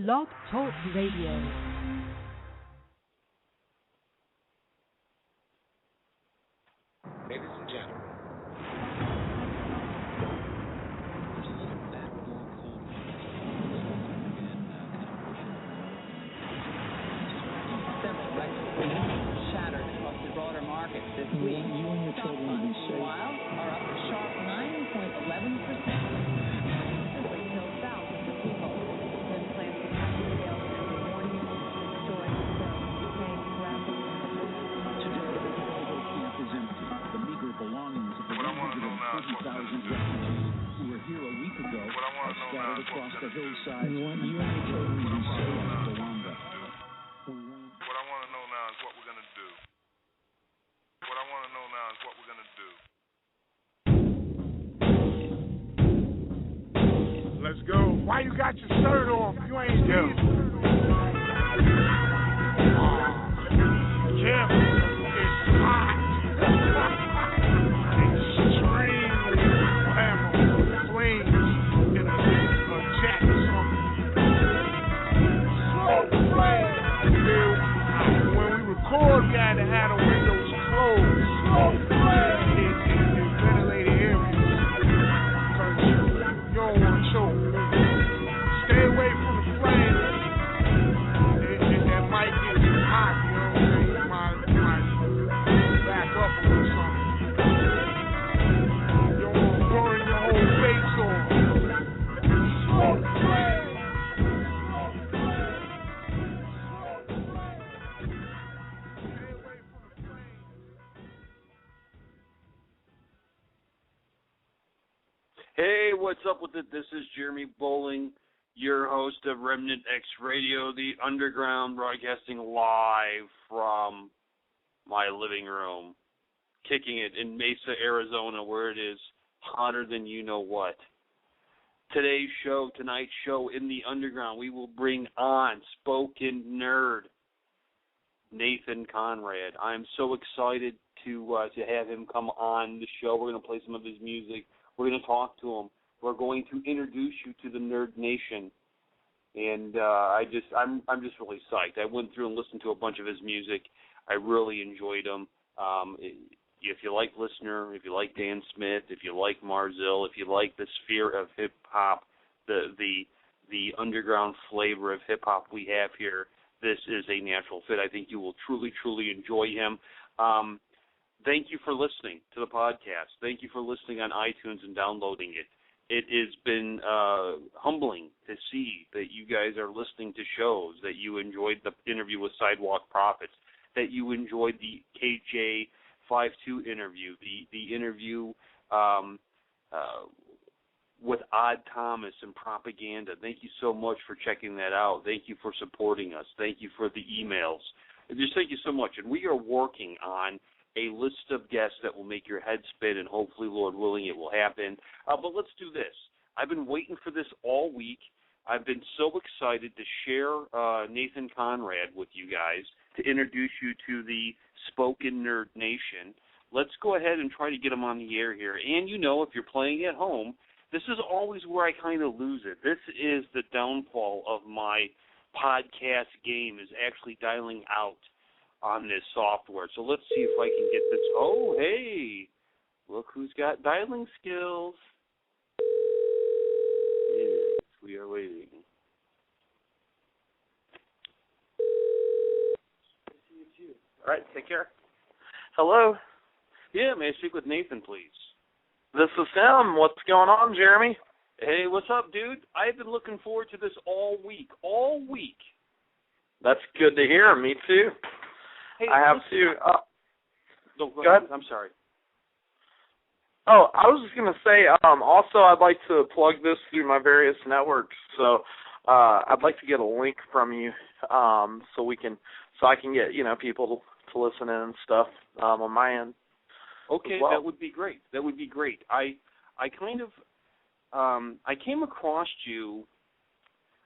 Blog Talk Radio. Ladies and gentlemen. Several records shattered across the broader market this week. You and your children will be safe. Meanwhile, are up a sharp 9.11%. Kill thousands of people. Then plans to cut sales and warning stories saying Today, the Chicago camp is empty. The meager belongings of the 130,000 refugees who were here a week ago are scattered across the hillsides. We want you and your children to be safe in Rwanda. What I want to know now is what we're going to do. What I want to know now is what we're going to do. Let's go. Why you got your shirt off? You ain't here. Jim, it's hot. Extremely flammable. Flames in a jet or something. Slow flame. When we record, we had to have the windows closed. Slow flame. In ventilated areas. Because you don't want to choke. Stay away from the flame. That might get too hot, you know what I'm saying? You might back up or something. You don't want to burn your whole face off. Slow flame. Stay away from the flame. Hey, what's up with it? This is Jeremy Bowling, your host of Remnant X Radio, the underground, broadcasting live from my living room, kicking it in Mesa, Arizona, where it is hotter than you know what. Tonight's show in the underground, we will bring on spoken nerd Nathan Conrad. I'm so excited to have him come on the show. We're going to play some of his music. We're going to talk to him. We're going to introduce you to the Nerd Nation, and I'm just really psyched. I went through and listened to a bunch of his music. I really enjoyed him. If you like Listener, if you like Dan Smith, if you like Marzil, if you like the sphere of hip hop, the underground flavor of hip hop we have here, this is a natural fit. I think you will truly, truly enjoy him. Thank you for listening to the podcast. Thank you for listening on iTunes and downloading it. It has been humbling to see that you guys are listening to shows, that you enjoyed the interview with Sidewalk Prophets, that you enjoyed the KJ52 interview, the interview with Odd Thomas and Propaganda. Thank you so much for checking that out. Thank you for supporting us. Thank you for the emails. Just thank you so much. And we are working on a list of guests that will make your head spin, and hopefully, Lord willing, it will happen. But let's do this. I've been waiting for this all week. I've been so excited to share Nathan Conrad with you guys, to introduce you to the Spoken Nerd Nation. Let's go ahead and try to get him on the air here. And you know, if you're playing at home, this is always where I kind of lose it. This is the downfall of my podcast game, is actually dialing out on this software. So let's see if I can get this. Oh, hey, look who's got dialing skills. Yes, we are waiting. All right, take care. Hello. Yeah, may I speak with Nathan, please? This is Tim. What's going on, Jeremy? Hey, what's up, dude? I've been looking forward to this all week. All week. That's good to hear. Me too. Hey, I have listen. to. Go ahead. I'm sorry. Oh, I was just going to say, also I'd like to plug this through my various networks. So I'd like to get a link from you so I can get, people to listen in and stuff on my end. Okay, well. That would be great. That would be great. I kind of I came across you,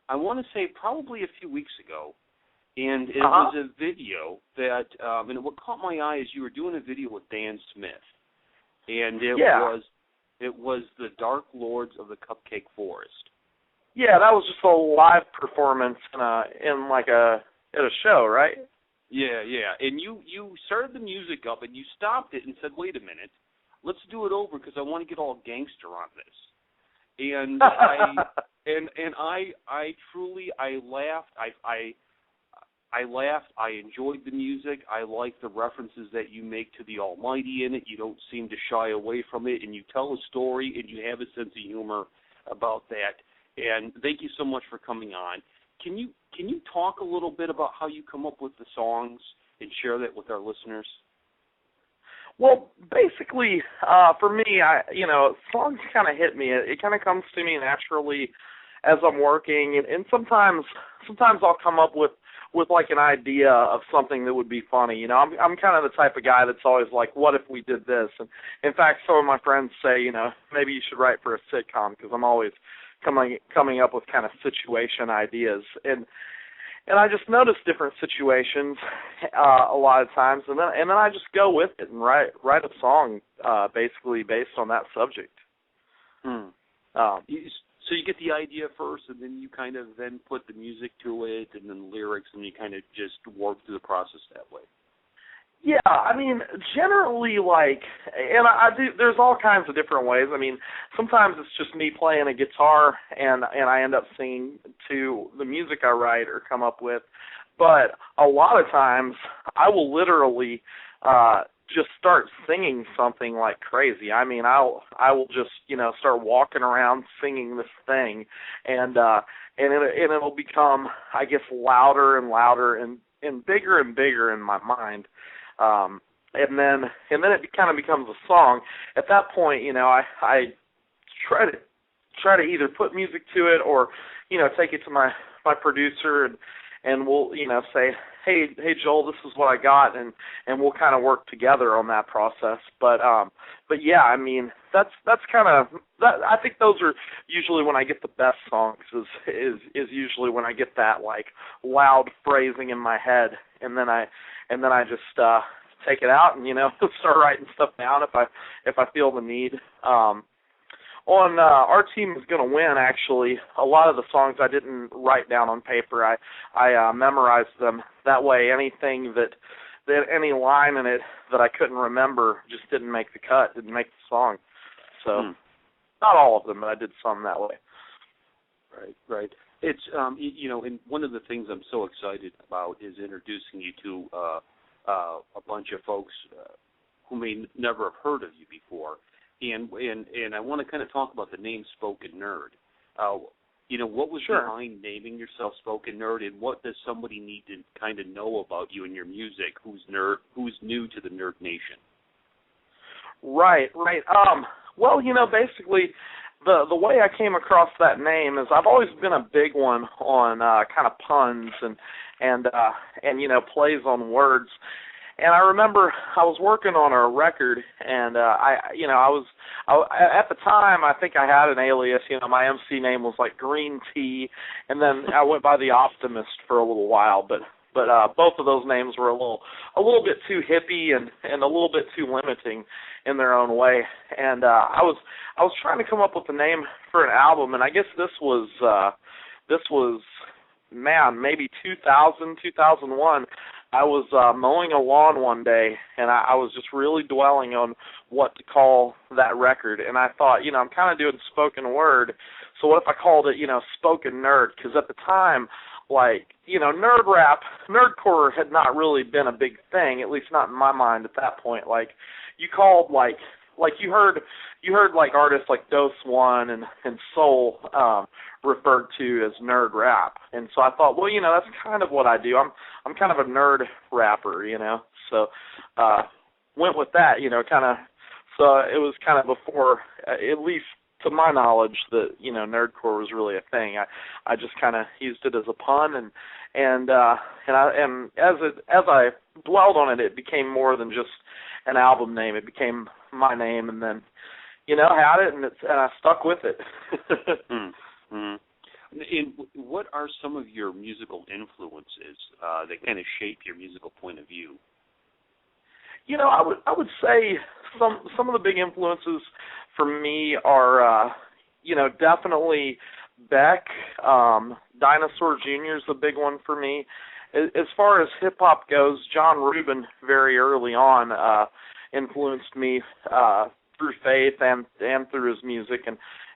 I want to say probably a few weeks ago, and it was a video that, and what caught my eye is you were doing a video with Dan Smith, and it was the Dark Lords of the Cupcake Forest. Yeah, that was just a live performance at a show, right? Yeah. And you started the music up, and you stopped it and said, "Wait a minute, let's do it over because I want to get all gangster on this." And I truly laughed. I laughed. I enjoyed the music. I like the references that you make to the Almighty in it. You don't seem to shy away from it, and you tell a story, and you have a sense of humor about that. And thank you so much for coming on. Can you talk a little bit about how you come up with the songs and share that with our listeners? Well, basically, for me, songs kind of hit me. It kind of comes to me naturally as I'm working, and sometimes I'll come up with like an idea of something that would be funny. You know, I'm kind of the type of guy that's always like, what if we did this? And in fact, some of my friends say, you know, maybe you should write for a sitcom because I'm always coming up with kind of situation ideas. And I just notice different situations a lot of times, and then I just go with it and write a song basically based on that subject. So you get the idea first, and then you kind of then put the music to it, and then the lyrics, and you kind of just work through the process that way. Yeah, I mean, generally, and I do. There's all kinds of different ways. I mean, sometimes it's just me playing a guitar, and I end up singing to the music I write or come up with. But a lot of times, I will literally just start singing something like crazy. I mean, I will just start walking around singing this thing, and it'll become, I guess, louder and louder and bigger in my mind. And then it kind of becomes a song. At that point, I try to either put music to it or, take it to my producer and we'll, say, hey Joel, this is what I got, and we'll kind of work together on that process. But yeah, I mean, that's kind of that. I think those are usually when I get the best songs. Is usually when I get that like loud phrasing in my head, and then I just take it out and start writing stuff down if I feel the need. On Our Team Is Gonna Win, actually, a lot of the songs I didn't write down on paper. I memorized them. That way, anything that any line in it that I couldn't remember just didn't make the cut, didn't make the song. So, not all of them, but I did some that way. Right. It's and one of the things I'm so excited about is introducing you to a bunch of folks who may never have heard of you before. And I want to kind of talk about the name Spoken Nerd. What was behind naming yourself Spoken Nerd, and what does somebody need to kind of know about you and your music who's new to the Nerd Nation? Right. Well, basically, the way I came across that name is I've always been a big one on kind of puns and plays on words. And I remember I was working on a record, and at the time I think I had an alias. My MC name was like Green Tea, and then I went by the Optimist for a little while. But both of those names were a little bit too hippie and a little bit too limiting in their own way. And I was trying to come up with a name for an album, and I guess this was maybe 2000, 2001. I was mowing a lawn one day, and I was just really dwelling on what to call that record. And I thought, I'm kind of doing spoken word, so what if I called it, Spoken Nerd? Because at the time, nerd rap, nerdcore had not really been a big thing, at least not in my mind at that point. You called, you heard artists like Dose One and Soul referred to as nerd rap, and so I thought, well, that's kind of what I do. I'm kind of a nerd rapper, So went with that, kind of. So it was kind of before, at least to my knowledge, that nerdcore was really a thing. I just kind of used it as a pun, and as I dwelled on it, it became more than just an album name. It became my name, and then had it, and I stuck with it. And what are some of your musical influences that kind of shape your musical point of view? I would say some of the big influences for me are definitely Beck, Dinosaur Jr. is a big one for me. As far as hip hop goes, John Rubin very early on influenced me through Faith and through his music,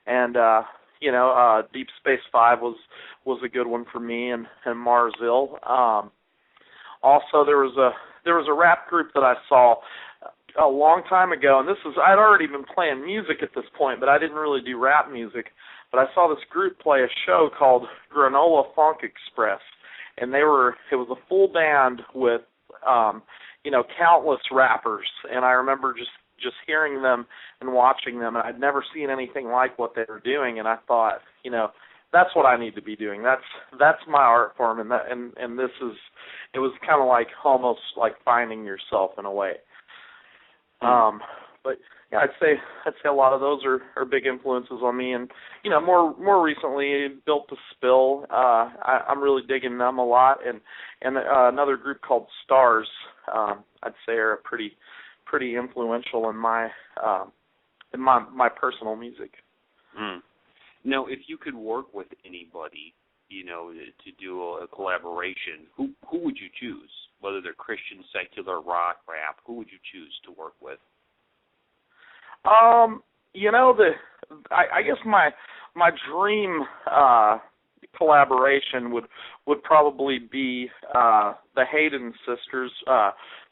and Deep Space 5 was a good one for me, and Marzil. Also, there was a rap group that I saw a long time ago, and I'd already been playing music at this point, but I didn't really do rap music. But I saw this group play a show called Granola Funk Express, and it was a full band with countless rappers, and I remember just hearing them and watching them, and I'd never seen anything like what they were doing, and I thought, that's what I need to be doing. That's my art form, and it was kind of like almost like finding yourself in a way. But yeah, I'd say a lot of those are big influences on me, and more recently, Built to Spill. I'm really digging them a lot, and another group called Stars. I'd say are pretty influential in my personal music. Mm. Now, if you could work with anybody, to do a collaboration, who would you choose? Whether they're Christian, secular, rock, rap, who would you choose to work with? I guess my dream collaboration would probably be the Hayden sisters,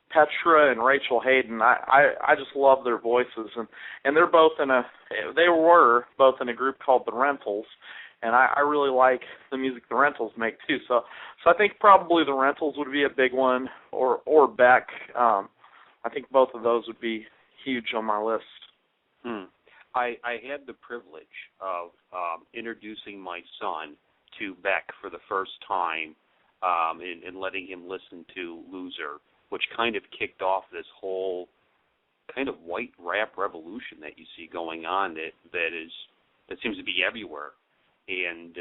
Petra and Rachel Hayden. I just love their voices, and they were both in a group called The Rentals, and I really like the music The Rentals make too. So I think probably The Rentals would be a big one, or Beck. I think both of those would be huge on my list. I had the privilege of introducing my son to Beck for the first time, and letting him listen to Loser, which kind of kicked off this whole kind of white rap revolution that you see going on that seems to be everywhere. And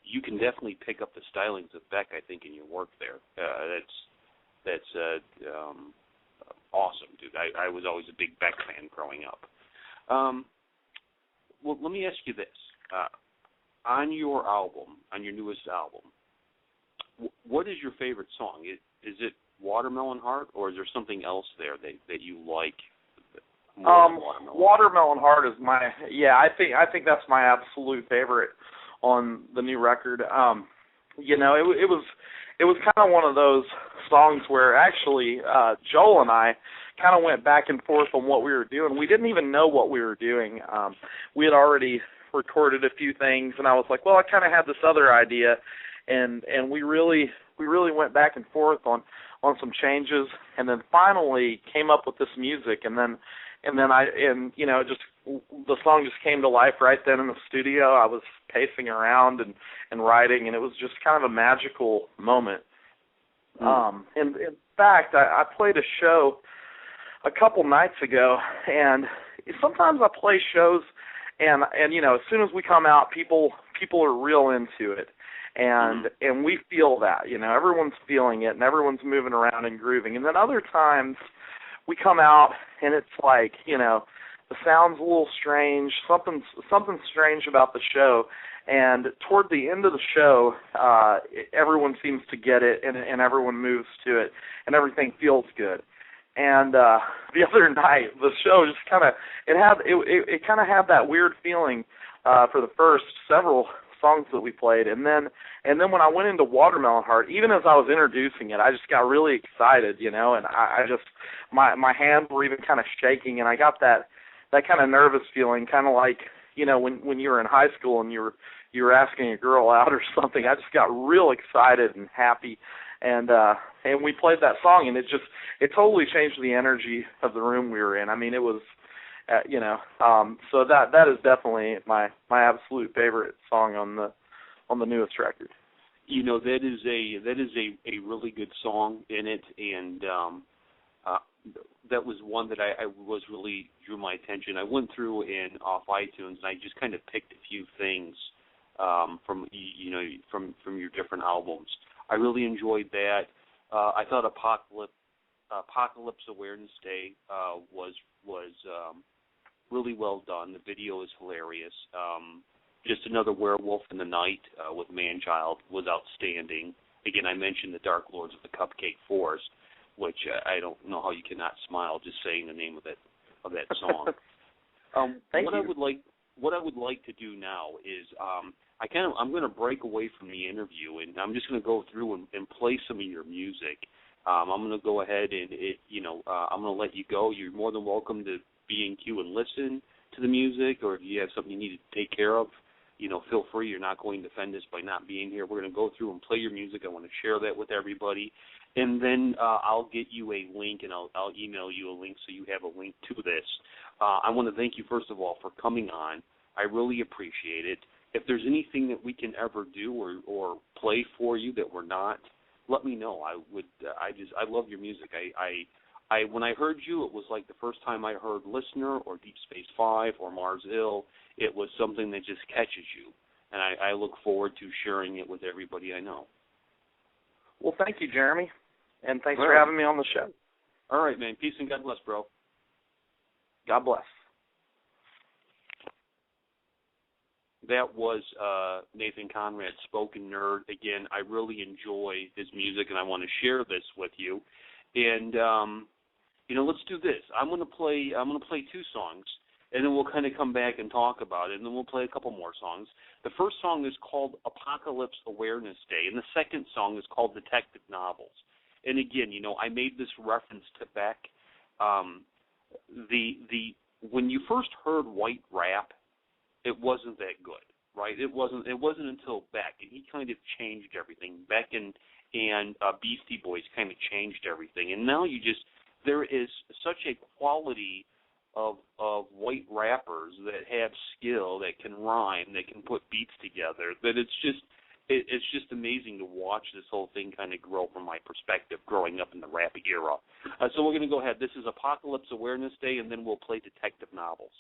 you can definitely pick up the stylings of Beck, I think, in your work there. That's awesome, dude. I was always a big Beck fan growing up. Well, let me ask you this. On your newest album, what is your favorite song? Is it Watermelon Heart, or is there something else there that you like more than Watermelon Heart is I think that's my absolute favorite on the new record. It was kind of one of those songs where actually Joel and I kind of went back and forth on what we were doing. We didn't even know what we were doing. We had already recorded a few things, and I was like, well, I kind of had this other idea, and we really went back and forth on some changes, and then finally came up with this music, and then the song just came to life right then in the studio. I was pacing around and writing, and it was just kind of a magical moment. In fact, I played a show a couple nights ago, and sometimes I play shows, and as soon as we come out, people are real into it, and we feel that, everyone's feeling it, and everyone's moving around and grooving. And then other times we come out, and it's like, the sound's a little strange, something strange about the show, and toward the end of the show, everyone seems to get it, and everyone moves to it, and everything feels good. And the other night, the show just kind of had that weird feeling for the first several songs that we played, and then when I went into Watermelon Heart, even as I was introducing it, I just got really excited, and I just my hands were even kind of shaking, and I got that kind of nervous feeling, kind of like when you were in high school and you were asking a girl out or something. I just got real excited and happy. And we played that song, and it totally changed the energy of the room we were in. I mean, it was, so that is definitely my absolute favorite song on the newest record. That is a really good song in it, and that was one that I was really drew my attention. I went through and off iTunes, and I just kind of picked a few things from your different albums. I really enjoyed that. I thought Apocalypse Awareness Day was really well done. The video is hilarious. Just Another Werewolf in the Night with Manchild was outstanding. Again, I mentioned the Dark Lords of the Cupcake Forest, which I don't know how you cannot smile just saying the name of that song. Thank you. What I would like to do now is I'm going to break away from the interview, and I'm just going to go through and play some of your music. I'm going to go ahead and I'm going to let you go. You're more than welcome to be in queue and listen to the music, or if you have something you need to take care of, feel free. You're not going to offend us by not being here. We're going to go through and play your music. I want to share that with everybody. And then I'll get you a link, and I'll email you a link so you have a link to this. I want to thank you, first of all, for coming on. I really appreciate it. If there's anything that we can ever do or play for you that we're not, let me know. I love your music. I when I heard you, it was like the first time I heard Listener or Deep Space 5 or Mars Hill. It was something that just catches you, and I look forward to sharing it with everybody I know. Well, thank you, Jeremy, and thanks for having me on the show. All right, man. Peace and God bless, bro. God bless. That was Nathan Conrad, Spoken Nerd. Again, I really enjoy his music, and I want to share this with you. And let's do this. I'm going to play 2 songs, and then we'll kind of come back and talk about it, and then we'll play a couple more songs. The first song is called Apocalypse Awareness Day, and the second song is called Detective Novels. And again, I made this reference to Beck. When you first heard white rap, it wasn't that good, right? It wasn't until Beck, and he kind of changed everything. Beck and Beastie Boys kind of changed everything, and now there is such a quality of white rappers that have skill, that can rhyme, that can put beats together, that it's just amazing to watch this whole thing kind of grow from my perspective, growing up in the rap era. So we're going to go ahead. This is Apocalypse Awareness Day, and then we'll play Detective Novels.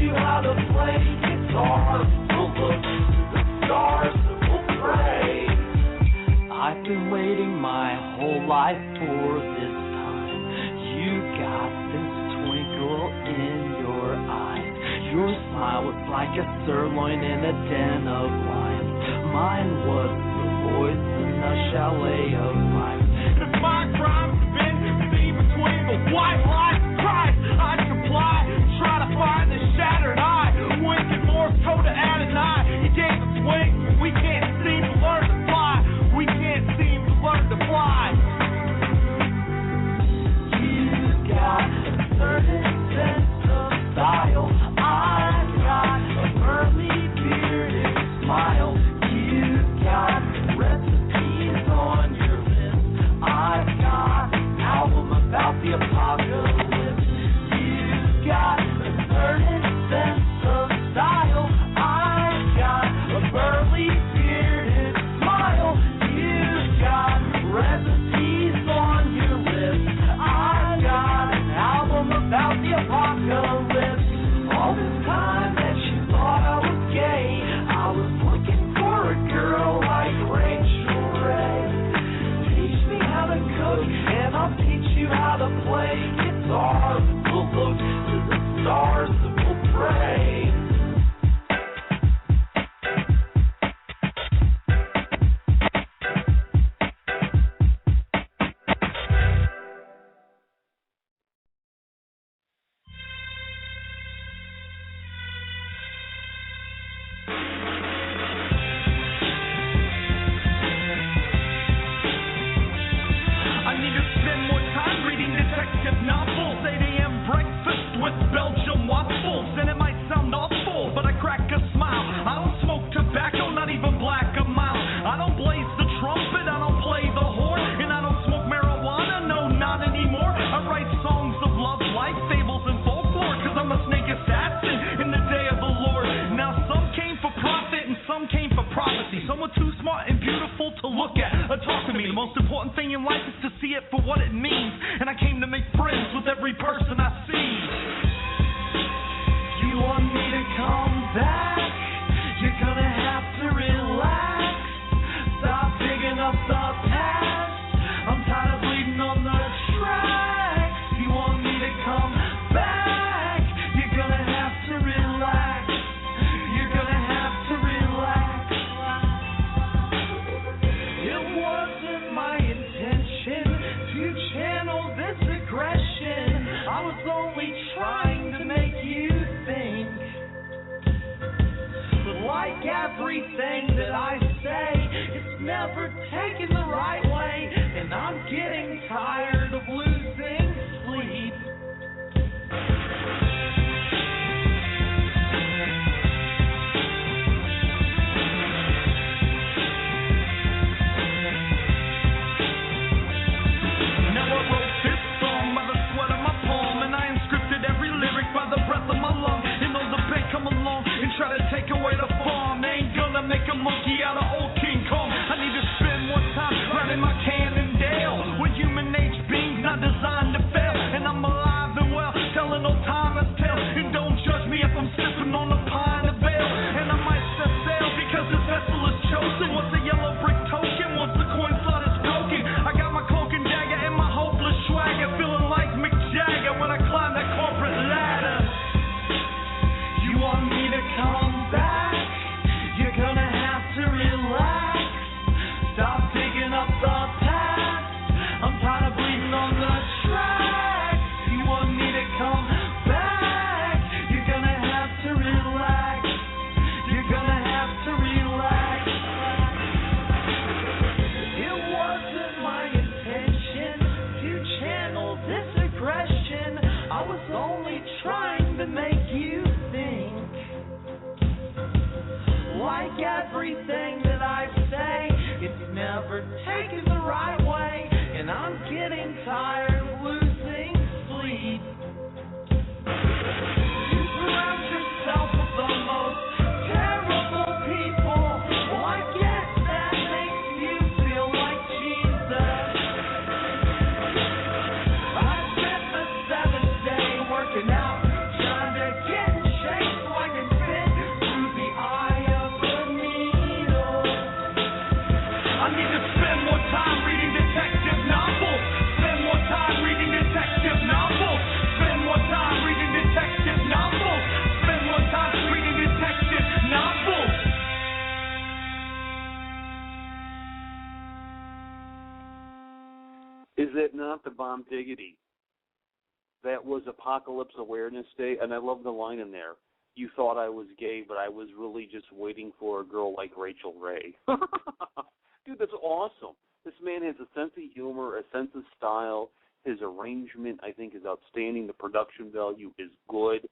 How to play guitar, we'll look to the stars, we'll like a sirloin in a den of lions. Mine was the voice in a chalet of mine. If my crime's been seen between the white light and Christ, I'd comply, try to find the shattered eye. Wicked Morse code to Adonai. He gave us wings, but we can't seem to learn to fly. We can't seem to learn to fly. You got a certain sense of style. I've got a curly bearded smile. You got recipes on your lips. I've got an album about the apocalypse. You got a certain sense of style. I've got a burly bearded smile. You got recipes on your lips. I've got an album about the apocalypse. All this time that you thought I was gay, I was looking for a girl like Rachel Ray. Teach me how to cook, and I'll teach you how to play guitar. We'll look to the stars and we'll pray. I need to spend more time reading detective novels, 8 a.m. breakfast with Belgian waffles. And it might sound awful, but I crack a smile. I don't smoke tobacco, not even black a mile. I don't blaze the trumpet, I don't play the horn. And I don't smoke marijuana, no, not anymore. I write songs of love, life, fables, and folklore, cause I'm a snake assassin in the day of the Lord. Now some came for profit and some came for prophecy. Some were too smart and beautiful to look at or talk to me. The most important thing in life is to see it for what it means. And I came to make friends with every person I see. You want me to come back? You're gonna have to relax. Stop digging up the past. I'm tired of bleeding on the tracks. You want me to come back? You're gonna have to relax. You're gonna have to relax. It wasn't my intention to channel this aggression. I was only trying to make you think. But like everything that I say, it's never taken the right way. And I'm getting tired of losing sleep. Now I wrote this song by the sweat of my palm, and I inscripted every lyric by the breath of my lung. And though the bank come along and try to take away the farm, they ain't gonna make a monkey out of old King Kong. I need to spend more time riding my Cannondale with human age beings not designed to fail. And I'm alive and well, telling old timers tales. And don't judge me if I'm sipping on a pint of ale. And I might set sail because this vessel is chosen. Once a yellow brick token, once the coin slot is broken. I got my cloak and dagger and my hopeless swagger, feeling like Mick Jagger when I climb that corporate ladder. You want me to come back? You're gonna have to relax. Stop digging up the past. I'm tired of bleeding on the tracks. You want me to come back? You're gonna have to relax. You're gonna have to relax. It wasn't my intention to channel this aggression. I was only trying to make you think. Like everything that I say, it's never taken the right way. And I'm getting tired of losing sleep. You surround yourself with the most terrible people. Well, I guess that makes you feel like Jesus. I spent the 7th day working out, trying to get in shape so I can fit through the eye of the needle. Is it not the bomb diggity? That was Apocalypse Awareness Day, and I love the line in there. You thought I was gay, but I was really just waiting for a girl like Rachel Ray. Dude, that's awesome. This man has a sense of humor, a sense of style. His arrangement, I think, is outstanding. The production value is good.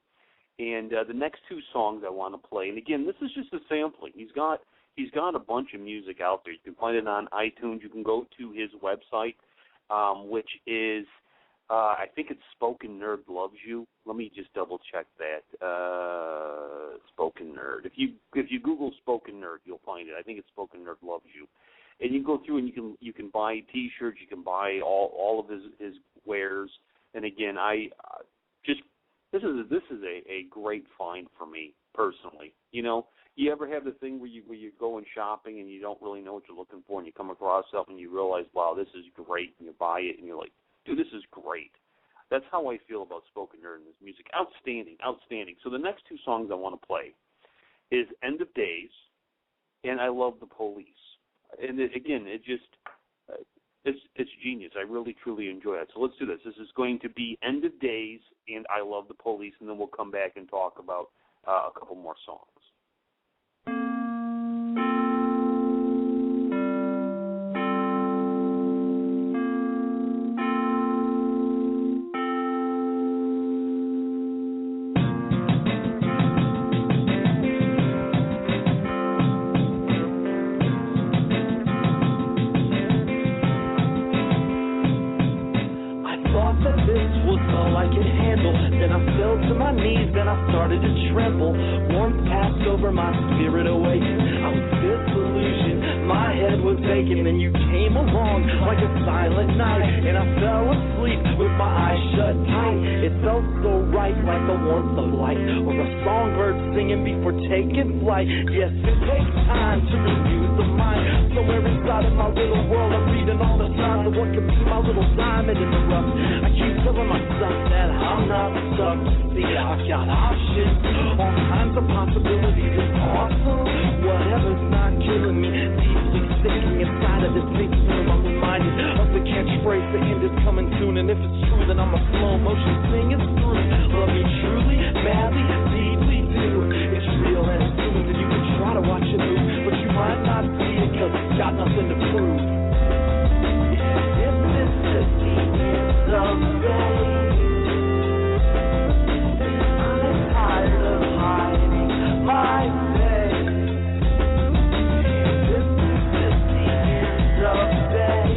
And the next two songs I want to play, and again, this is just a sampling. He's got a bunch of music out there. You can find it on iTunes. You can go to his website, which is, I think it's Spoken Nerd Loves You. Let me just double check that. Spoken Nerd. If you Google Spoken Nerd, you'll find it. I think it's Spoken Nerd Loves You. And you can go through and you can buy T-shirts. You can buy all of his wares. And again, this is a great find for me personally. You know, you ever have the thing where you're going shopping and you don't really know what you're looking for, and you come across something and you realize, wow, this is great, and you buy it and you're like, dude, this is great. That's how I feel about Spoken Nerd and his music. Outstanding. So the next two songs I want to play is End of Days and I Love the Police. And it's genius. I really, truly enjoy it. So let's do this. This is going to be End of Days and I Love the Police, and then we'll come back and talk about a couple more songs. Yes, it takes time to renew the mind. Somewhere inside of my little world, I'm reading all the signs of what could be my little diamond in the rough. I keep telling myself that I'm not stuck. See, I've got options, all kinds of possibilities. It's awesome. Whatever's not killing me, deeply sticking inside of this big room. I'm reminded of the catchphrase, the end is coming soon. And if it's true, then I'm a slow motion sing it through. Love me truly, madly, deeply too. It's real and it's soon. And you can try to watch it move, but you might not see it because it's got nothing to prove. If this is the end of the day, I'm tired of hiding my face. If this is the end of the day,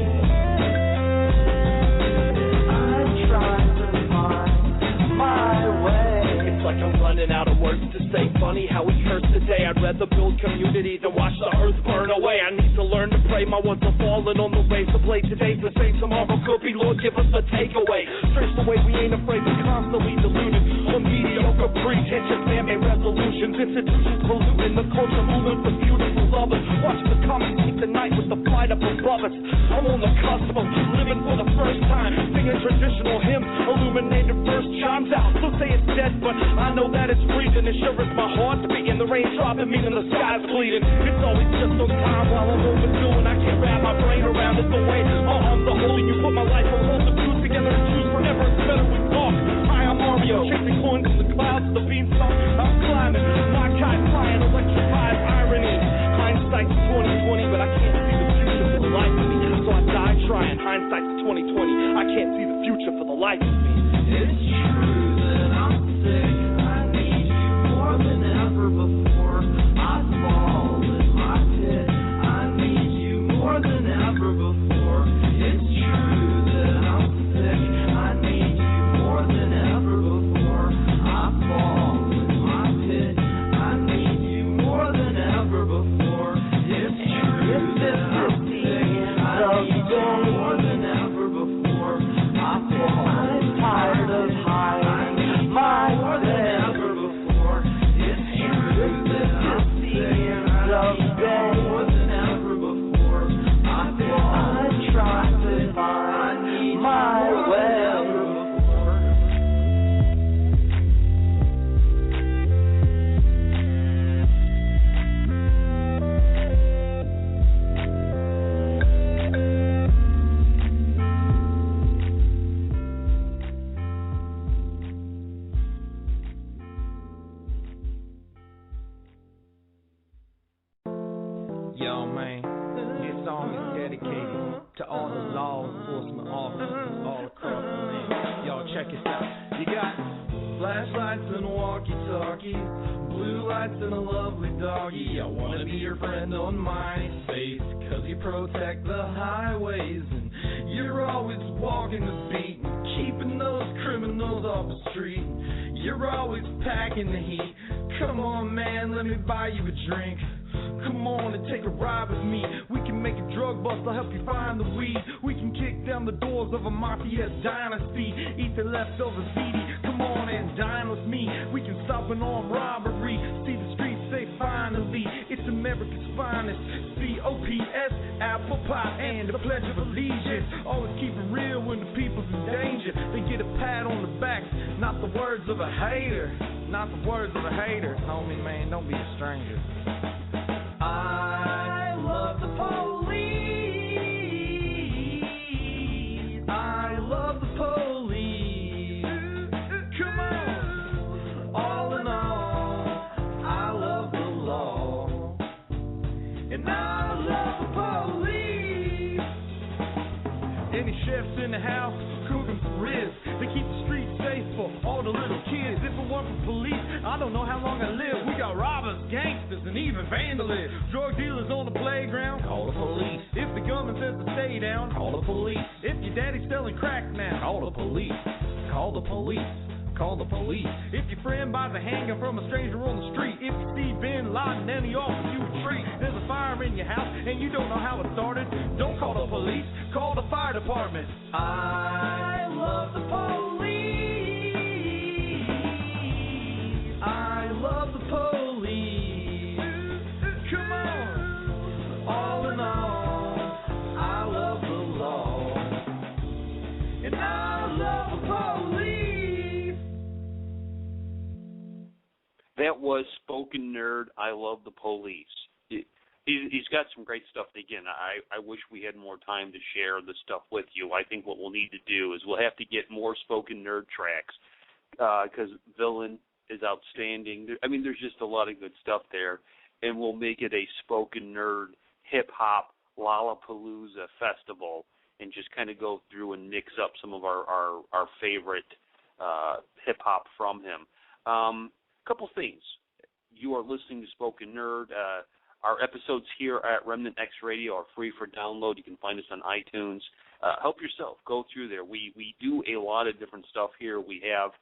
I'm trying to find my way. It's like I'm running out of words to say. Funny how it hurts today. I'd rather build community than watch the earth burn away. I need to learn to pray. My words are falling on the way. So play today's the same tomorrow could be. Lord, give us a takeaway. Trace the way we ain't afraid to constantly deluded on mediocre pretensions, man-made resolutions, institutions polluting the culture movement for beautiful lovers. Watch the comets keep the night with the flight up above us. I'm on the cusp of living for the first time, singing traditional hymns, illuminated first chimes out. So say it's dead, but I know that it's breathing. It sure is my heart beating, the rain dropping, meaning the sky's bleeding. It's always just on time while I'm overdue, and I can't wrap my brain around it. The way my arms are holding you, put my life on hold to fuse together and choose forever. It's better we walk. Hi, I'm Mario, chasing coins in the clouds, the beanstalk. I'm climbing, my kite flying, electrified irony. Hindsight's 2020, but I can't see the future for the life of me, so I die trying. Hindsight's 2020, I can't see the future for the life of me. It's true that I'm sick. I need you more than ever before. I fall in my pit. I need you more than ever before. It's true that I'm sick. I need you more than ever before. I fall in my pit. I need you more than ever before. It's true that I'm sick. I need you more than ever before. I fall. I'm tired of hiding. Yo, man, this song is dedicated to all the law enforcement officers all across the land. Y'all check this out. You got flashlights and walkie-talkies, blue lights and a lovely doggy. I wanna be your friend on MySpace, 'cause you protect the highways and you're always walking the beat and keeping those criminals off the street. You're always packing the heat. Come on, man, let me buy you a drink. Come on and take a ride with me. We can make a drug bust, I'll help you find the weed. We can kick down the doors of a mafia dynasty, eat the leftovers easy. Come on and dine with me. We can stop an armed robbery, see the streets say finally, it's America's finest. COPS, apple pie, and the Pledge of Allegiance. Always keep it real when the people's in danger. They get a pat on the back, not the words of a hater. Not the words of a hater. Homie, man, don't be a stranger. I love the police. I love the police. Come on. All in all, I love the law. And I love the police. Any chefs in the house cooking for ribs. They keep the streets safe for all the little kids. If it weren't for police, I don't know how long I live. We got robbers, gangsters, and even vandalists. Drug dealers on the playground, call the police. If the government says to stay down, call the police. If your daddy's selling crack now, call the police. Call the police. Call the police. If your friend buys a handgun from a stranger on the street, if you see Bin Laden and he offers you a treat, there's a fire in your house and you don't know how it started, don't call the police, call the fire department. I love the police. I love the police. Come on. All in all, I love the law. And I love the police. That was Spoken Nerd, I Love the Police. He's got some great stuff. Again, I wish we had more time to share the stuff with you. I think what we'll need to do is we'll have to get more Spoken Nerd tracks because Villain is outstanding. I mean, there's just a lot of good stuff there, and we'll make it a Spoken Nerd hip-hop Lollapalooza festival and just kind of go through and mix up some of our favorite hip-hop from him. Couple things. You are listening to Spoken Nerd. Our episodes here at Remnant X Radio are free for download. You can find us on iTunes. Help yourself. Go through there. We do a lot of different stuff here. We have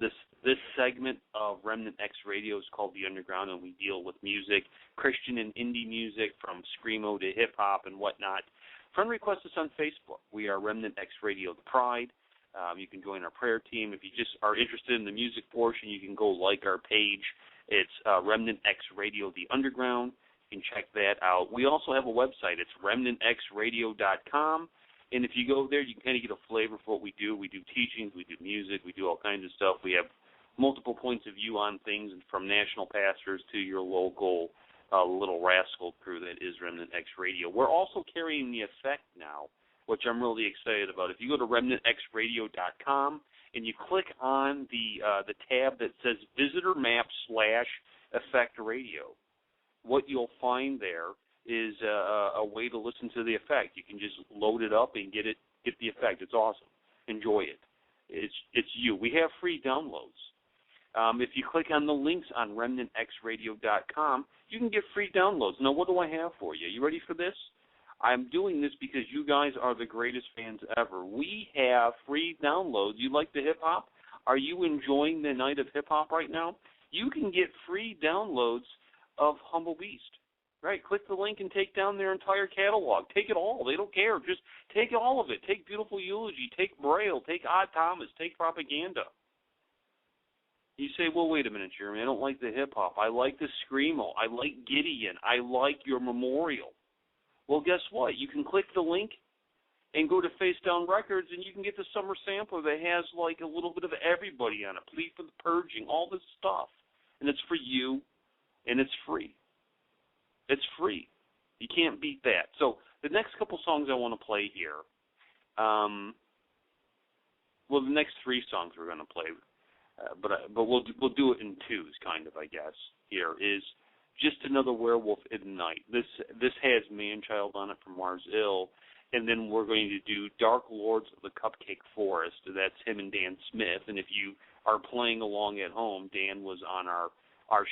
this segment of Remnant X Radio is called The Underground, and we deal with music, Christian and indie music, from screamo to hip-hop and whatnot. Friend request us on Facebook. We are Remnant X Radio The Pride. You can join our prayer team. If you just are interested in the music portion, you can go like our page. It's Remnant X Radio The Underground. You can check that out. We also have a website. It's remnantxradio.com. And if you go there, you can kind of get a flavor for what we do. We do teachings. We do music. We do all kinds of stuff. We have multiple points of view on things, from national pastors to your local little rascal crew that is Remnant X Radio. We're also carrying the effect now, which I'm really excited about. If you go to remnantxradio.com and you click on the tab that says Visitor Map /Effect Radio, what you'll find there is a way to listen to the effect. You can just load it up and get the effect. It's awesome. Enjoy it. It's you. We have free downloads. If you click on the links on remnantxradio.com, you can get free downloads. Now, what do I have for you? You ready for this? I'm doing this because you guys are the greatest fans ever. We have free downloads. You like the hip-hop? Are you enjoying the night of hip-hop right now? You can get free downloads of Humble Beast. Right? Click the link and take down their entire catalog. Take it all. They don't care. Just take all of it. Take Beautiful Eulogy. Take Braille. Take Odd Thomas. Take Propaganda. You say, well, wait a minute, Jeremy. I don't like the hip-hop. I like the screamo. I like Gideon. I like your Memorial. Well, guess what? You can click the link and go to Face Down Records, and you can get the summer sampler that has like a little bit of everybody on it. Plea for the Purging, all this stuff. And it's for you, and it's free. It's free. You can't beat that. So the next couple songs I want to play here, the next three songs we're going to play, but we'll do it in twos, kind of, I guess. Here is Just Another Werewolf in the Night. This has Man-Child on it from Mars Ill, and then we're going to do Dark Lords of the Cupcake Forest. That's him and Dan Smith, and if you are playing along at home, Dan was on our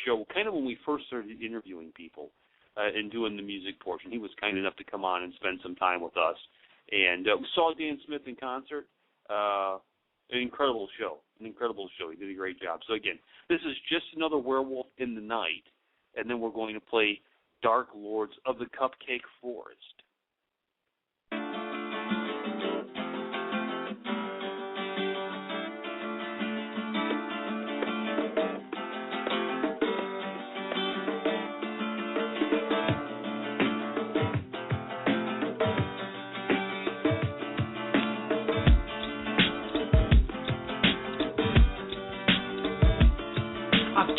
show kind of when we first started interviewing people and doing the music portion. He was kind enough to come on and spend some time with us. And we saw Dan Smith in concert. An incredible show. He did a great job. So, again, this is Just Another Werewolf in the Night, and then we're going to play Dark Lords of the Cupcake Forest.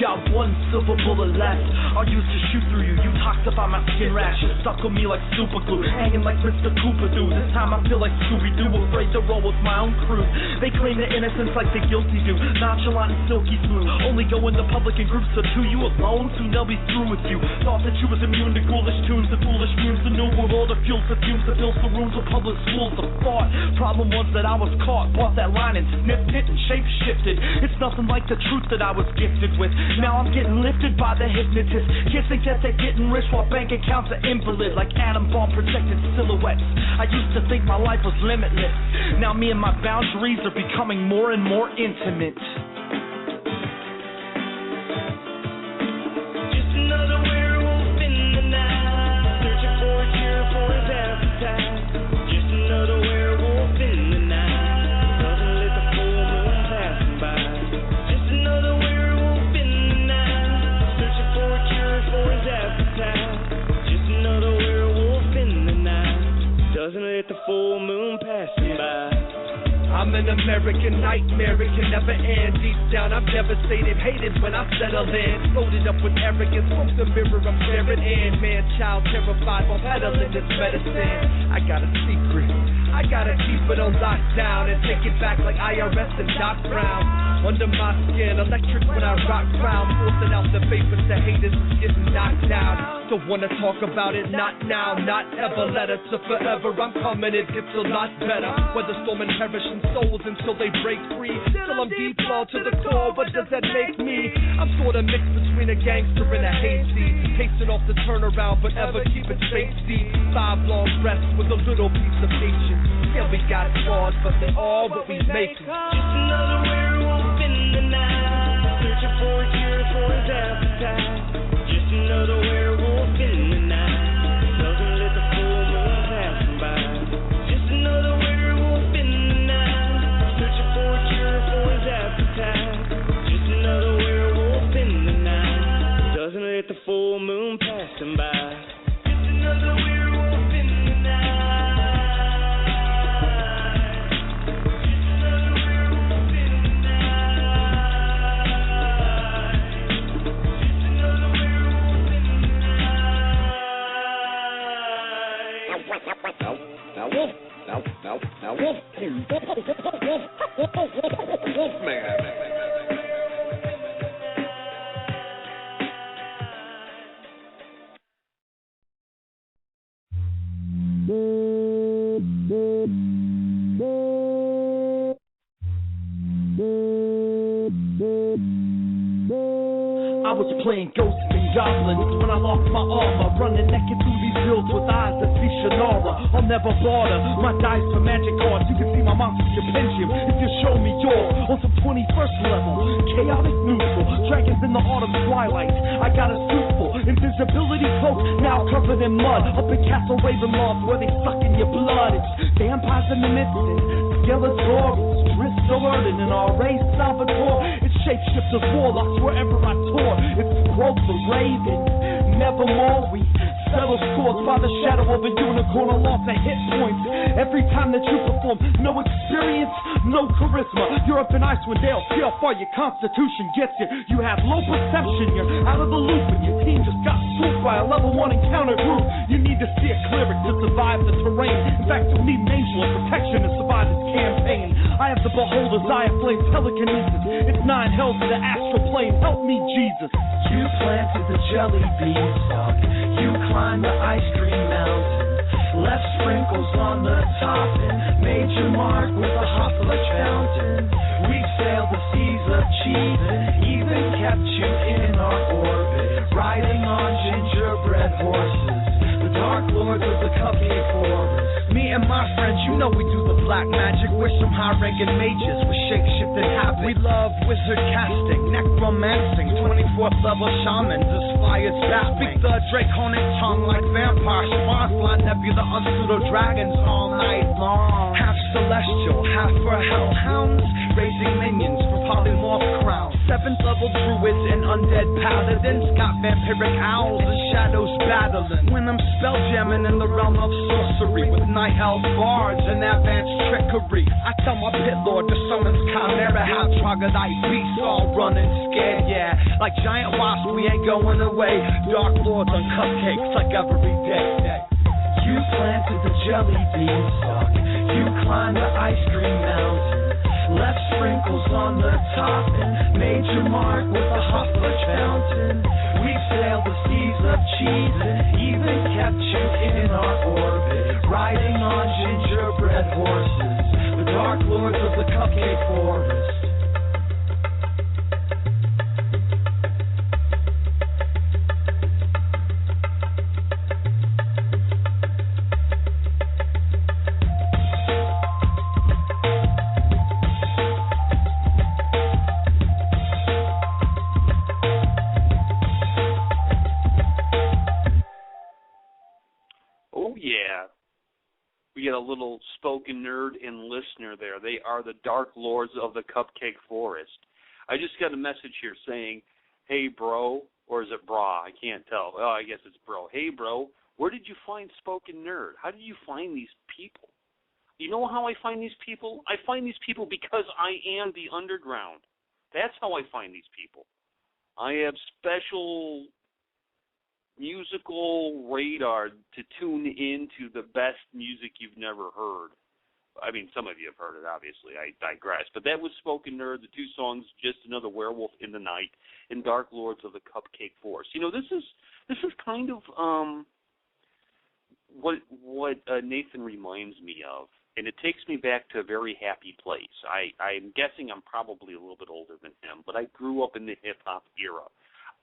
Got one silver bullet left. I used to shoot through you. You talked about my skin rashes, stuck on me like super glue, hanging like Mr. Cooper do. This time I feel like Scooby-Doo, afraid to roll with my own crew. They claim their innocence like the guilty do, nonchalant and silky smooth. Only go into public in groups of two. You alone, soon they'll be through with you. Thought that you was immune to ghoulish tunes, the foolish fumes, the new world of fuels, the fumes that fills the rooms of public schools of thought. Problem was that I was caught, bought that line and sniffed it and shape-shifted. It's nothing like the truth that I was gifted with. Now I'm getting lifted by the hypnotist. Kids think that they're getting rich while bank accounts are invalid, like atom bomb projected silhouettes. I used to think my life was limitless. Now me and my boundaries are becoming more and more intimate. Just another werewolf in the night, searching for a cure for his appetite. Just another werewolf in the night, doesn't let the full moon pass him by. Just another werewolf in the night, searching for a cure for his appetite. Just another werewolf in the night, doesn't let the full moon pass him by. I'm an American nightmare, it can never end. Deep down, I'm devastated, hated when I settle in. Loaded up with arrogance, from the mirror I'm staring in. Man-child terrified while peddling this medicine. I got a secret, I gotta keep it on lockdown and take it back like IRS and Doc Brown. Under my skin, electric when I rock round, forcing out the vapors to haters who's getting knocked down. Don't wanna talk about it, not now, not ever. Letter to forever, I'm coming, it gets a lot better. Whether storming perishing souls until they break free, till I'm deep low to the core, what does that make me? I'm sorta mixed between a gangster and a hasty, tasting off the turnaround, but ever keep it safety. 5 long breaths with a little piece of patience. Yeah, we got flaws, but they're all what we make. Just another werewolf in the night, searching for a cure for his appetite. Just another werewolf in the night, doesn't let the full moon pass him by. Just another werewolf in the night, searching for a cure for his appetite. Just another werewolf in the night, doesn't let the full moon pass him by. Just another werewolf in the night. Now, Wolf Man. I was playing ghosts and goblins when I lost my armor, running naked through these hills with eyes that see Shannara. I'll never barter my dice for magic cards. You can see my monster compendium if you show me yours on some 21st level. Chaotic neutral, dragons in the autumn twilight. I got a suit full, invisibility cloak, now covered in mud. Up in Castle Ravenloft where they suck in your blood. It's vampires and mimics, Skeletor, Drift Sword, and an R.A. Salvatore. It's shapeshifters, warlocks wherever I tour. It's Growth the Raven, nevermore we settle scores by the shadow of a unicorn. I lost a hit points every time that you perform. No experience, no charisma. You're up in Icewind Dale, see how far your constitution gets you. You have low perception, you're out of the loop, and your team just got swooped by a level 1 encounter group. You need to see a cleric to survive the terrain. In fact, you'll need an angel of protection to survive this campaign. I Eye of the beholder's eye of flame, telekinesis. It's 9 hells to the astral plane. Help me, Jesus. You planted the jelly beanstalk. You climbed the ice cream mountain. Left sprinkles on the top and made your mark with a Hoffler fountain. We sailed the seas of cheese and even kept you in our orbit, riding on gingerbread horses, the dark lords of the cupcake forest. Me and my friends, you know we do the black magic. We're some high-ranking mages with shape-shifted habits. We love wizard casting, necromancing, 24th level shamans as fires battling. Speak the draconic tongue like vampires, swans, fly nebula on pseudo-dragons all night long. Half celestial, half for hellhounds, raising minions for polymorph crowns. 7th level druids and undead paladins, got vampiric owls and shadows battling. When I'm spell jamming in the realm of sorcery with night elf bards and advanced trickery, I tell my pit lord to summon chimera, have troglodyte beasts all running scared, yeah. Like giant wasps, we ain't going away. Dark lords on cupcakes like every day. You planted the jelly beanstalk. You climbed the ice cream mountain. Left sprinkles on the top and made your mark with a Hoffler fountain. We sailed the seas of cheese and even kept you in our orbit, riding on gingerbread horses, the dark lords of the cupcake forest. We get a little spoken nerd and listener there. They are the Dark Lords of the Cupcake Forest. I just got a message here saying, hey, bro, or is it bra? I can't tell. Oh, I guess it's bro. Hey, bro, where did you find spoken nerd? How did you find these people? You know how I find these people? I find these people because I am the underground. That's how I find these people. I have special musical radar to tune into the best music you've never heard. I mean, some of you have heard it, obviously. I digress. But that was Spoken Nerd, the 2 songs, Just Another Werewolf in the Night and Dark Lords of the Cupcake Forest. You know, this is kind of what Nathan reminds me of, and it takes me back to a very happy place. I'm guessing I'm probably a little bit older than him, but I grew up in the hip-hop era.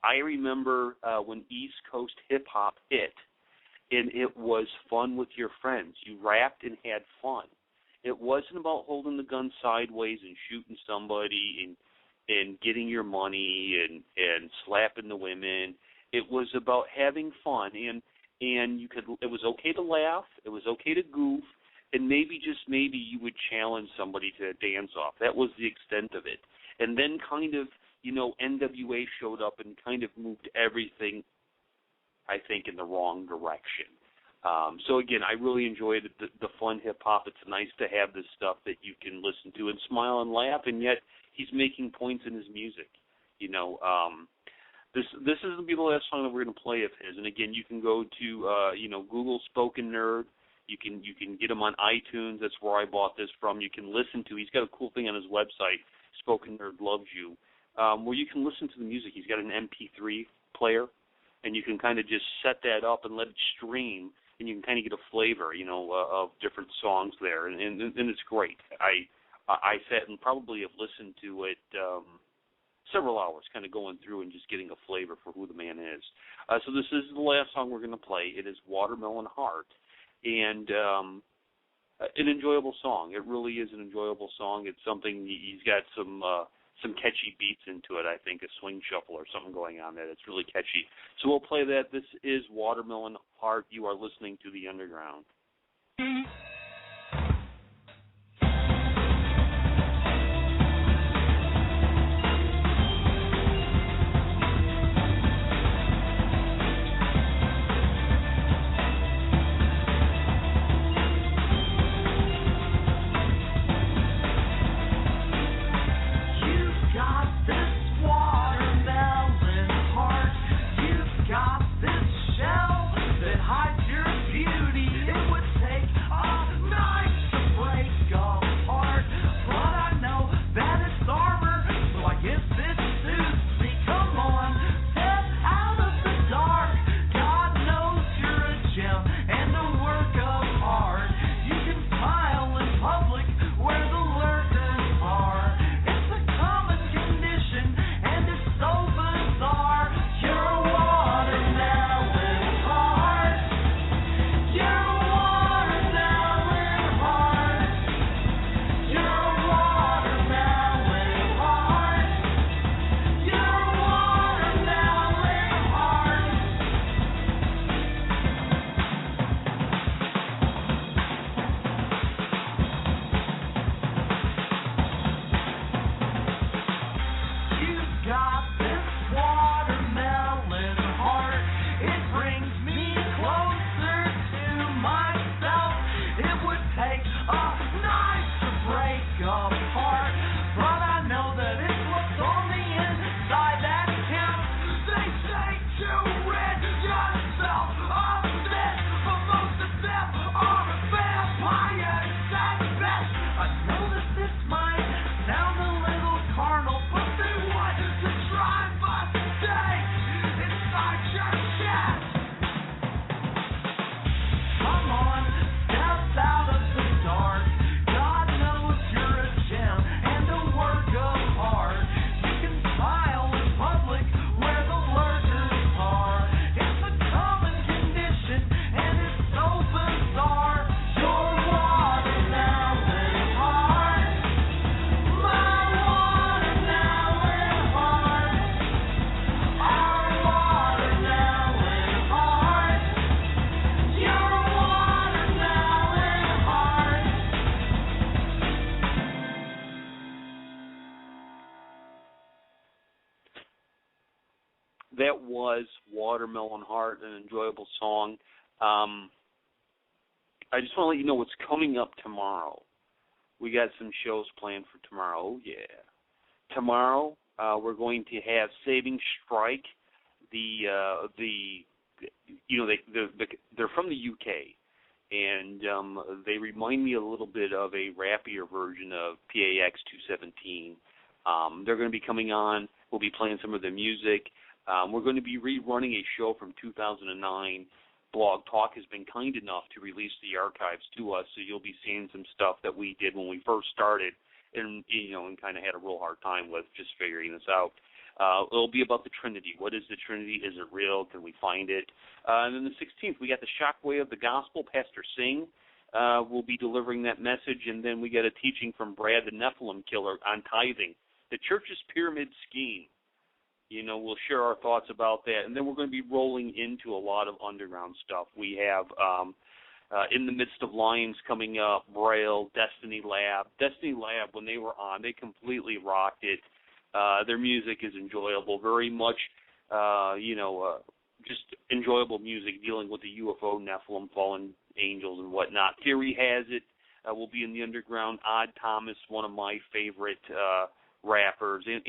I remember when East Coast hip-hop hit, and it was fun with your friends. You rapped and had fun. It wasn't about holding the gun sideways and shooting somebody and getting your money and slapping the women. It was about having fun, and you could. It was okay to laugh. It was okay to goof, and maybe, just maybe, you would challenge somebody to a dance-off. That was the extent of it. And then kind of, you know, NWA showed up and kind of moved everything, I think, in the wrong direction. So, again, I really enjoyed the fun hip-hop. It's nice to have this stuff that you can listen to and smile and laugh, and yet he's making points in his music. You know, this is going to be the last song that we're going to play of his. And, again, you can go to, Google Spoken Nerd. You can get him on iTunes. That's where I bought this from. You can listen to. He's got a cool thing on his website, Spoken Nerd Loves You, where you can listen to the music. He's got an MP3 player, and you can kind of just set that up and let it stream, and you can kind of get a flavor, of different songs there, and it's great. I sat and probably have listened to it several hours, kind of going through and just getting a flavor for who the man is. So this is the last song we're going to play. It is Watermelon Heart, and an enjoyable song. It really is an enjoyable song. It's something, he's got some catchy beats into it, I think, a swing shuffle or something going on there. It's really catchy. So we'll play that. This is Watermelon Heart. You are listening to The Underground. It would take all night to break a heart, but Watermelon Heart, an enjoyable song. I just want to let you know what's coming up tomorrow. We got some shows planned for tomorrow. Oh, yeah. Tomorrow, we're going to have Saving Strike. They're from the UK, and they remind me a little bit of a rappier version of PAX 217. They're going to be coming on. We'll be playing some of their music. We're going to be rerunning a show from 2009. Blog Talk has been kind enough to release the archives to us, so you'll be seeing some stuff that we did when we first started, and kind of had a real hard time with just figuring this out. It'll be about the Trinity. What is the Trinity? Is it real? Can we find it? And then the 16th, we got the Shockwave of the Gospel. Pastor Singh will be delivering that message, and then we got a teaching from Brad the Nephilim Killer on tithing, the church's pyramid scheme. We'll share our thoughts about that, and then we're going to be rolling into a lot of underground stuff. We have In the Midst of Lions coming up, Braille, Destiny Lab. Destiny Lab, when they were on, they completely rocked it. Their music is enjoyable, very much, just enjoyable music dealing with the UFO, Nephilim, fallen angels, and whatnot. Theory Has It will be in the underground. Odd Thomas, one of my favorite rappers, and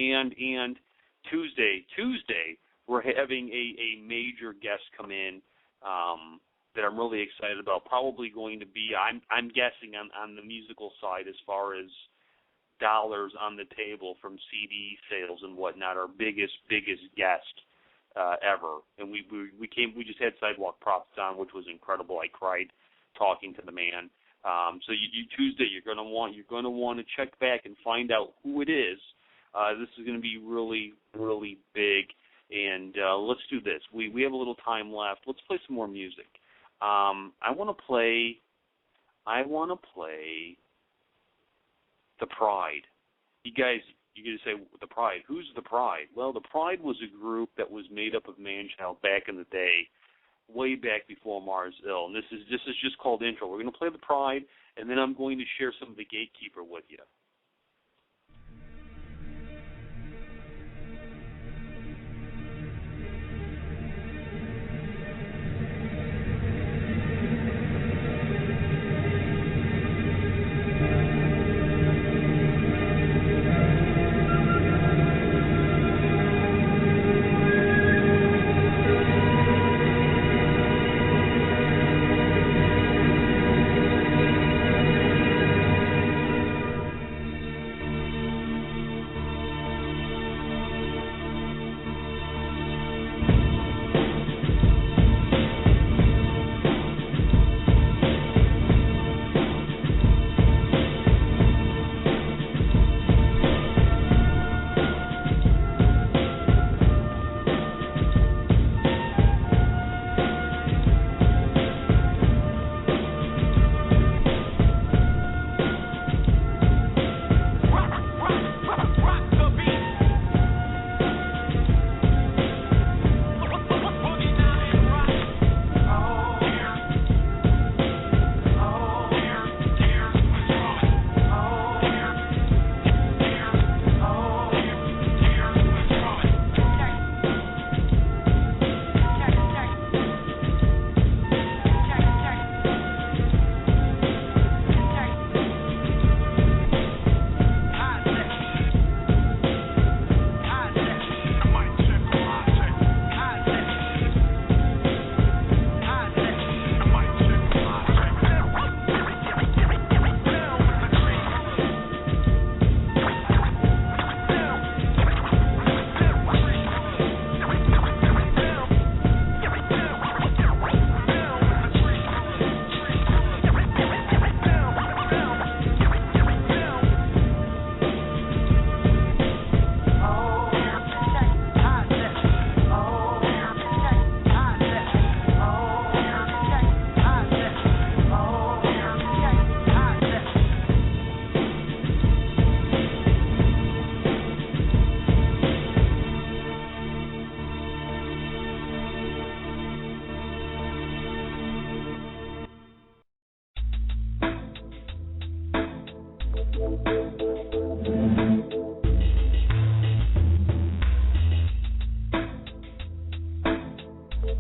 Tuesday, we're having a major guest come in that I'm really excited about. Probably going to be, I'm guessing on the musical side as far as dollars on the table from CD sales and whatnot, our biggest guest ever. And we just had Sidewalk Prophets on, which was incredible. I cried talking to the man. So Tuesday, you're going to want to check back and find out who it is. This is going to be really, really big, and let's do this. We have a little time left. Let's play some more music. I want to play The Pride. You guys, you're going to say, The Pride. Who's The Pride? Well, The Pride was a group that was made up of Manchild back in the day, way back before Mars Hill. And this is just called Intro. We're going to play The Pride, and then I'm going to share some of the Gatekeeper with you.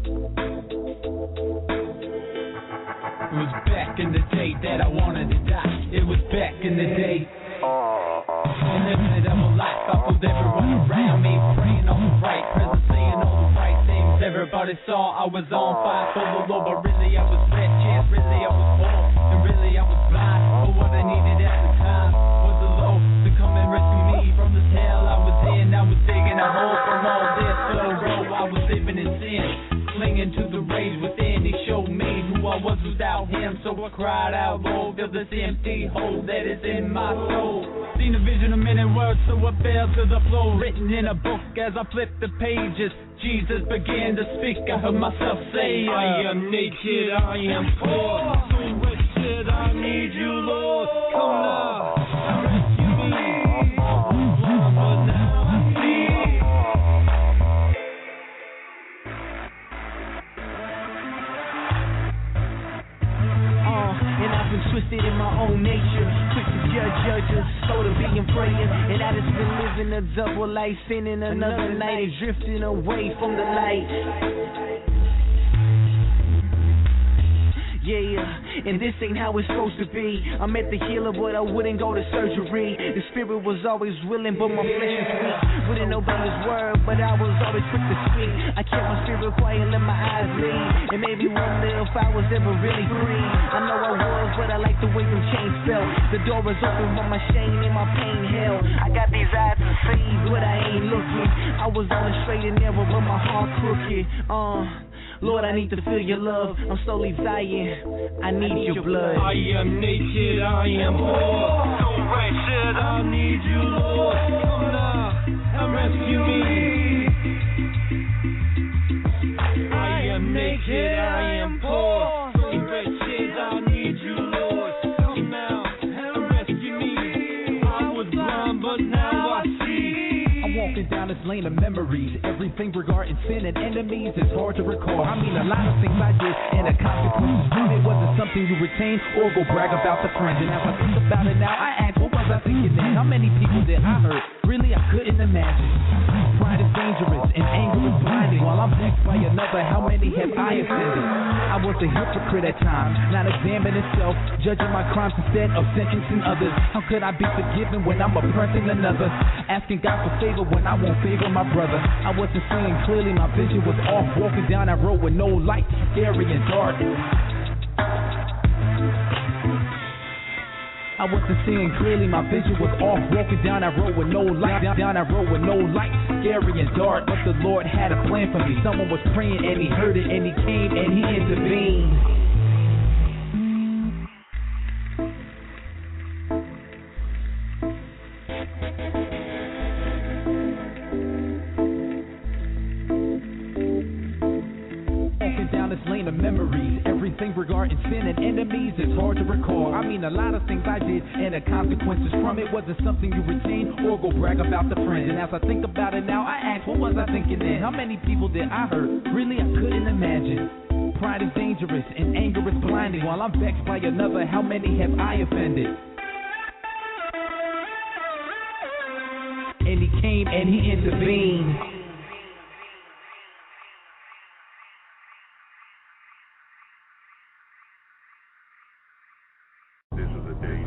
It was back in the day that I wanted to die. It was back in the day. And living a double life, I pulled everyone around me, praying on the right, present saying all the right things. Everybody saw I was on fire for the Lord, but really I was wretched, really I was poor, and really I was blind. But what I needed at the time was the Lord to come and rescue me from this hell I was in. I was digging a hole from all this sorrow. I was living in sin, clinging to the rage within. He showed me who I was without him, so I cried out, Lord, fill this empty hole that is in my soul. Seen a vision of men and words, so I fell to the floor. Written in a book as I flipped the pages, Jesus began to speak. I heard myself say, I am naked, I am poor, so wretched, I need you, Lord. Come now, rescue me. But now I see. And I've been twisted in my own nature, quick to judge, slow to being praying. And I just been living a double life, spending another night and drifting away from the light. Yeah, and this ain't how it's supposed to be. I met the healer, but I wouldn't go to surgery. The spirit was always willing, but my flesh is weak. Wouldn't obey his word, but I was always quick to speak. I kept my spirit quiet, let my eyes lead. And maybe one day if I was ever really free. I know I was, but I like the way them chains felt. The door is open, but my shame and my pain held. I got these eyes to see, but I ain't looking. I was on the straight and narrow, but my heart crooked. Lord, I need to feel your love. I'm slowly dying. I need your blood. I am naked, I am poor, so wretched, I need you, Lord. Come now and rescue me. I am naked, I am poor, so wretched, I need you, Lord. Come now and rescue me. I was blind, but now I see. I'm walking down this lane of memories. Everything regarding sin and enemies is hard to recall. I mean, a lot of things I did and the consequences from it wasn't something you retain or go brag about the friends. And as I think about it now, I ask, what was I thinking then? How many people did I hurt? Really, I couldn't imagine. Pride is dangerous and anger is blinding. While I'm vexed by another, how many have I offended? I was a hypocrite at times, not examining self, judging my crimes instead of sentencing others. How could I be forgiven when I'm oppressing another? Asking God for favor when I won't favor my brother. I wasn't seeing clearly, my vision was off. Walking down that road with no light, scary and dark. I wasn't seeing clearly, my vision was off. Walking down that road with no light, down that road with no light, scary and dark. But the Lord had a plan for me. Someone was praying and he heard it and he came and he intervened. Memories, everything regarding sin and enemies is hard to recall. I mean, a lot of things I did and the consequences from it wasn't something you retain or go brag about the friends. And as I think about it now, I ask, what was I thinking then? How many people did I hurt? Really, I couldn't imagine. Pride is dangerous and anger is blinding. While I'm vexed by another, how many have I offended? And he came and he intervened. This is a day.